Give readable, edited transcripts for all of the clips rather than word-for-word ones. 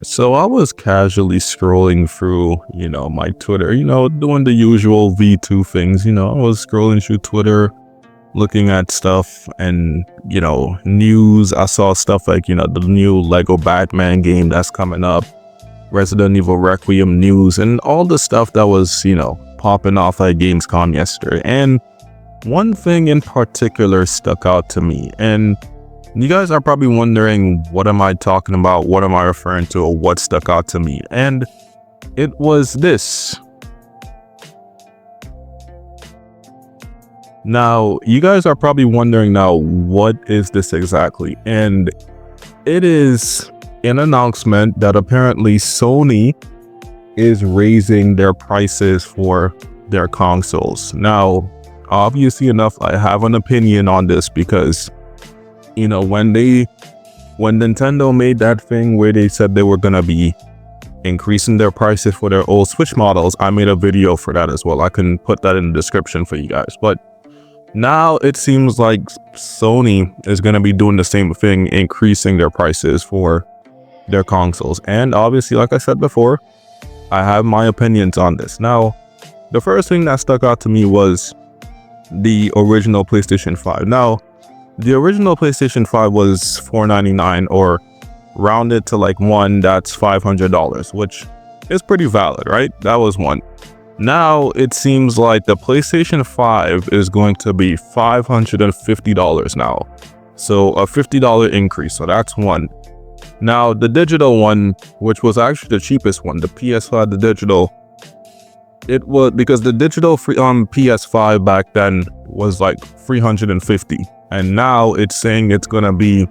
So I was casually scrolling through, my Twitter, doing the usual V2 things. I was scrolling through Twitter, looking at stuff and, news. I saw stuff like, the new Lego Batman game that's coming up, Resident Evil Requiem news, and all the stuff that was, popping off at Gamescom yesterday. And one thing in particular stuck out to me, and you guys are probably wondering, what am I talking about? What am I referring to? Or what stuck out to me? And it was this. Now, you guys are probably wondering now, what is this exactly? And it is an announcement that apparently Sony is raising their prices for their consoles. Now, obviously enough, I have an opinion on this because when Nintendo made that thing where they said they were going to be increasing their prices for their old Switch models, I made a video for that as well. I can put that in the description for you guys. But now it seems like Sony is going to be doing the same thing, increasing their prices for their consoles. And obviously, like I said before, I have my opinions on this. Now, the first thing that stuck out to me was the original PlayStation 5. Now, the original PlayStation 5 was $499, or rounded to like one, that's $500, which is pretty valid, right? That was one. Now it seems like the PlayStation 5 is going to be $550 now. So a $50 increase, so that's one. Now the digital one, which was actually the cheapest one, the PS5, the digital, it was because the digital PS5 back then was like $350. And now it's saying it's going to be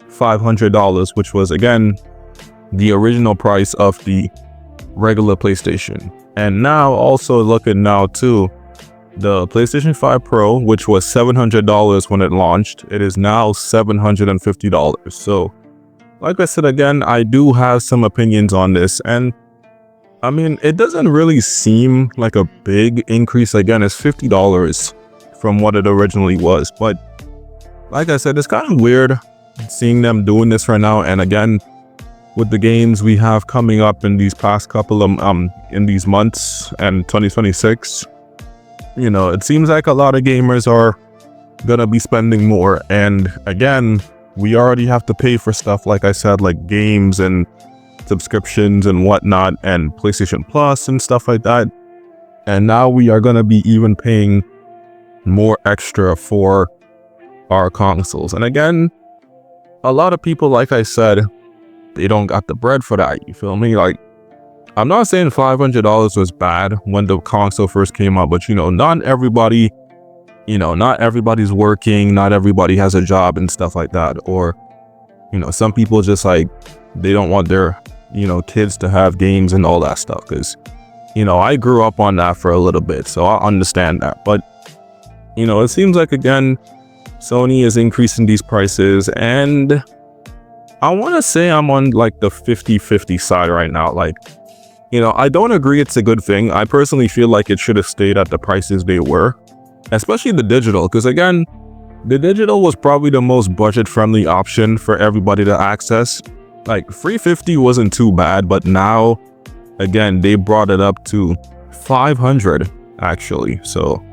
$500, which was, again, the original price of the regular PlayStation. And now, also looking now too, the PlayStation 5 Pro, which was $700 when it launched, it is now $750. So, like I said, again, I do have some opinions on this. And I mean, it doesn't really seem like a big increase. Again, it's $50 from what it originally was. But like I said, it's kind of weird seeing them doing this right now. And again, with the games we have coming up in these past couple of in these months and 2026, it seems like a lot of gamers are gonna be spending more. And again, we already have to pay for stuff, like I said, like games and subscriptions and whatnot, and PlayStation Plus and stuff like that. And now we are gonna be even paying more extra for our consoles. And again, a lot of people, like I said, they don't got the bread for that. You feel me? Like, I'm not saying $500 was bad when the console first came out, but not everybody, not everybody's working, not everybody has a job and stuff like that. Or, some people just like, they don't want their, kids to have games and all that stuff. Cause, I grew up on that for a little bit, so I understand that. But, it seems like, again, Sony is increasing these prices, and I want to say I'm on like the 50-50 side right now. Like, I don't agree it's a good thing. I personally feel like it should have stayed at the prices they were, especially the digital, because again, the digital was probably the most budget-friendly option for everybody to access. Like, $350 wasn't too bad, but now, again, they brought it up to $500 actually. So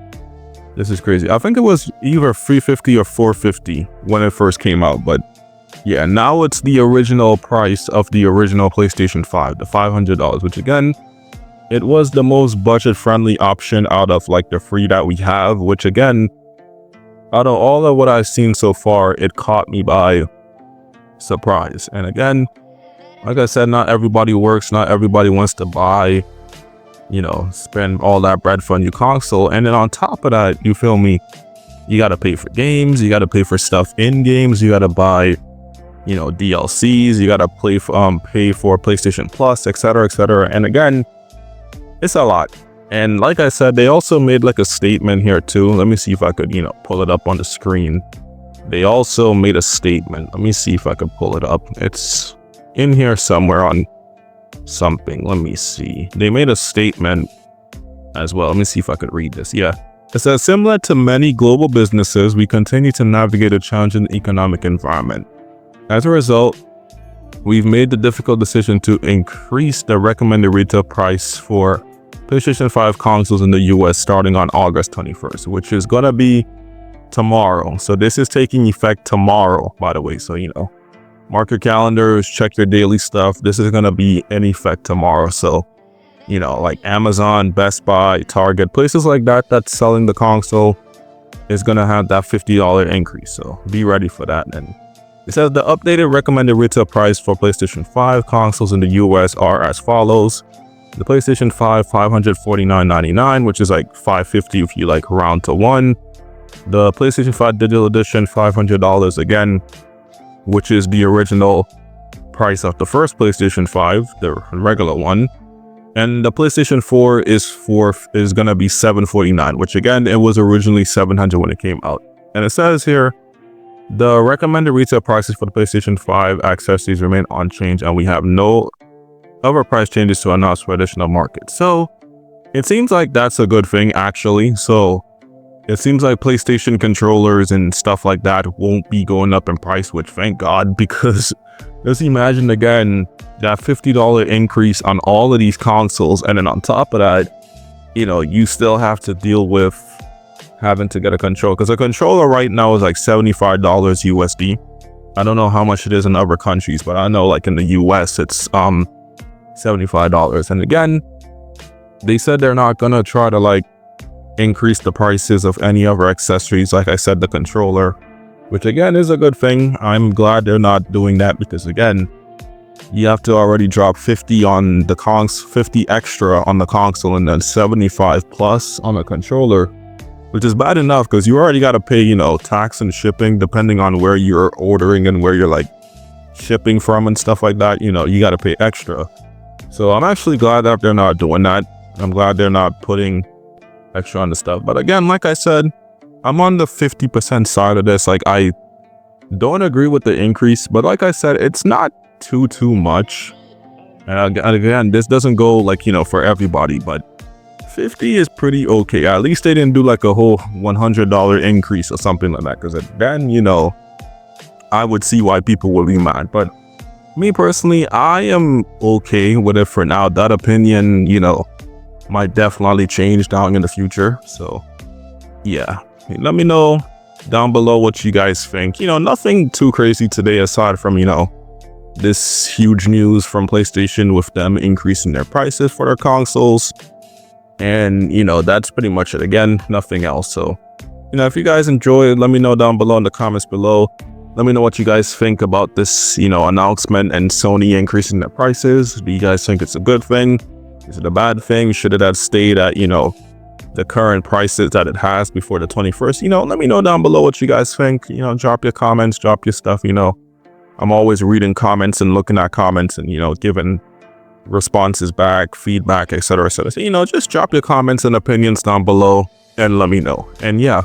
this is crazy. I think it was either $350 or $450 when it first came out, but yeah, now it's the original price of the original PlayStation 5, the $500, which again, it was the most budget-friendly option out of like the three that we have, which again, out of all of what I've seen so far, it caught me by surprise. And again, like I said, not everybody works, not everybody wants to buy, spend all that bread for a new console. And then on top of that, you feel me, you got to pay for games, you got to pay for stuff in games, you got to buy, DLCs, you got to pay for PlayStation Plus, etc., etc. And again, it's a lot. And like I said, they also made like a statement here too. Let me see if I could, pull it up on the screen. They also made a statement. Let me see if I could pull it up. It's in here somewhere on something. Let me see. They made a statement as well. Let me see if I could read this. Yeah. It says, similar to many global businesses, we continue to navigate a challenging economic environment. As a result, we've made the difficult decision to increase the recommended retail price for PlayStation 5 consoles in the US starting on August 21st, which is gonna be tomorrow. So this is taking effect tomorrow, by the way. So, mark your calendars, check your daily stuff. This is gonna be in effect tomorrow. So, like Amazon, Best Buy, Target, places like that that's selling the console is gonna have that $50 increase. So be ready for that. And it says the updated recommended retail price for PlayStation 5 consoles in the US are as follows. The PlayStation 5, $549.99, which is like $550 if you like round to one. The PlayStation 5 Digital Edition, $500 again, which is the original price of the first PlayStation 5, the regular one. And the PlayStation 4 is gonna be $749, which again, it was originally $700 when it came out. And it says here, the recommended retail prices for the PlayStation 5 accessories remain unchanged, and we have no other price changes to announce for additional markets. So it seems like that's a good thing, actually. So it seems like PlayStation controllers and stuff like that won't be going up in price, which thank God, because just imagine again that $50 increase on all of these consoles, and then on top of that, you still have to deal with having to get a controller, because a controller right now is like $75 USD. I don't know how much it is in other countries, but I know like in the US it's $75. And again, they said they're not gonna try to like increase the prices of any other accessories, like I said, the controller, which again is a good thing. I'm glad they're not doing that, because again, you have to already drop 50 on the 50 extra on the console, and then 75 plus on the controller, which is bad enough because you already got to pay, tax and shipping depending on where you're ordering and where you're like shipping from and stuff like that. You got to pay extra. So I'm actually glad that they're not doing that. I'm glad they're not putting extra on the stuff. But again, like I said, I'm on the 50% side of this. Like, I don't agree with the increase, but like I said, it's not too much. And again, this doesn't go like, for everybody, but 50 is pretty okay. At least they didn't do like a whole $100 increase or something like that, because then, I would see why people would be mad. But me personally, I am okay with it for now. That opinion, might definitely change down in the future. So yeah, let me know down below what you guys think. Nothing too crazy today aside from, this huge news from PlayStation with them increasing their prices for their consoles. And, that's pretty much it. Again, nothing else. So, if you guys enjoyed, let me know down below in the comments below. Let me know what you guys think about this, announcement and Sony increasing their prices. Do you guys think it's a good thing? Is it a bad thing? Should it have stayed at, the current prices that it has before the 21st? Let me know down below what you guys think. Drop your comments, drop your stuff. I'm always reading comments and looking at comments and, giving responses back, feedback, etc. So, just drop your comments and opinions down below and let me know. And yeah,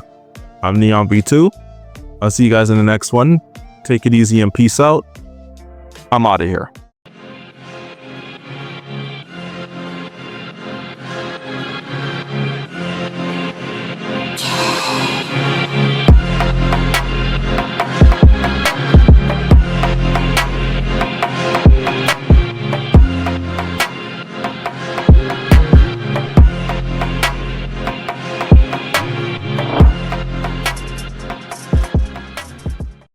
I'm Neon V2. I'll see you guys in the next one. Take it easy and peace out. I'm out of here.